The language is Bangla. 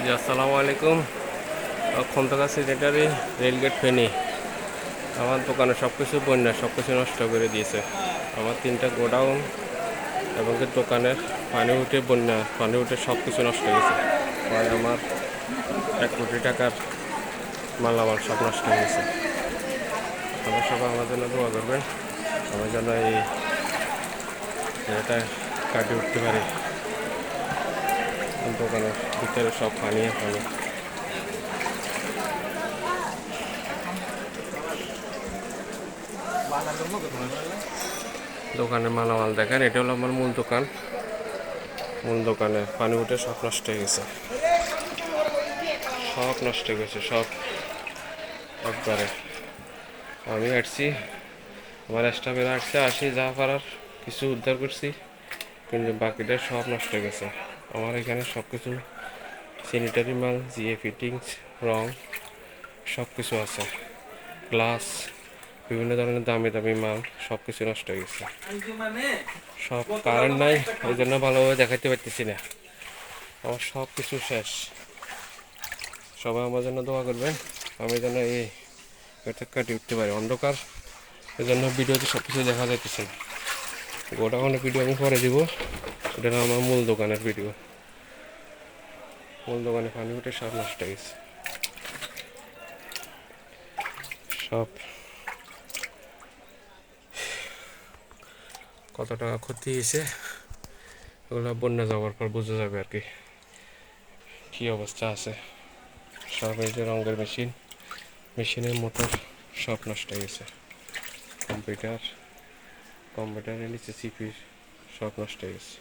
জি আসসালামু আলাইকুম। Khandakar secretary, rail gate Feni. আমার দোকানে সব কিছু বন্যা, সব কিছু নষ্ট করে দিয়েছে। আমার 3টা গোডাউন এবং দোকানের পানি উঠে বন্যা, পানি উঠে সব কিছু নষ্ট হয়ে গেছে। প্রায় আমার 1 কোটি টাকার মালামাল সব নষ্ট হয়ে গেছে। আপনারা সবাই আমার জন্য দোয়া করবেন, আমার জন্য এটা কাটিয়ে উঠতে পারি। দোকানের ভিতরে সব পানি আর পানি। দোকানের মালামাল দেখেন, এটা হলো আমার মূল দোকান। মূল দোকানে পানি উঠে সব নষ্ট হয়ে গেছে, সব নষ্ট হয়ে গেছে, সব একবারে। আমি আসছি, আমার স্টাফেরা আসি যা পারার কিছু উদ্ধার করছি, কিন্তু বাকিটা সব নষ্ট হয়ে গেছে। আমার এখানে সব কিছু স্যানিটারি মাল, জিএ ফিটিংস, রং সব কিছু আছে, গ্লাস, বিভিন্ন ধরনের দামি দামি মাল সব কিছু নষ্ট হয়ে গেছে। সব কারেন্ট নাই, ওই জন্য ভালোভাবে দেখাতে পারতেছি না। আমার সব কিছু শেষ। সবাই আমার জন্য দোয়া করবেন, আমি যেন এটা কাটিয়ে উঠতে পারি। অন্ধকার, এই জন্য ভিডিওতে সব কিছু দেখা যাইতেছে না। গোডাউনের ভিডিও আমি পরে দিব, এটা আমার মূল দোকানের ভিডিও। মূল দোকানে পানি উঠে সব নষ্ট হয়ে গেছে, সব। কত টাকা ক্ষতি হয়েছে এগুলো বন্যা যাওয়ার পর বোঝা যাবে আর কি, কী অবস্থা আছে। সব এই যে রঙের মেশিনের মোটর সব নষ্ট হয়ে গেছে। কম্পিউটারের নিচে সিপি সব নষ্ট হয়ে গেছে।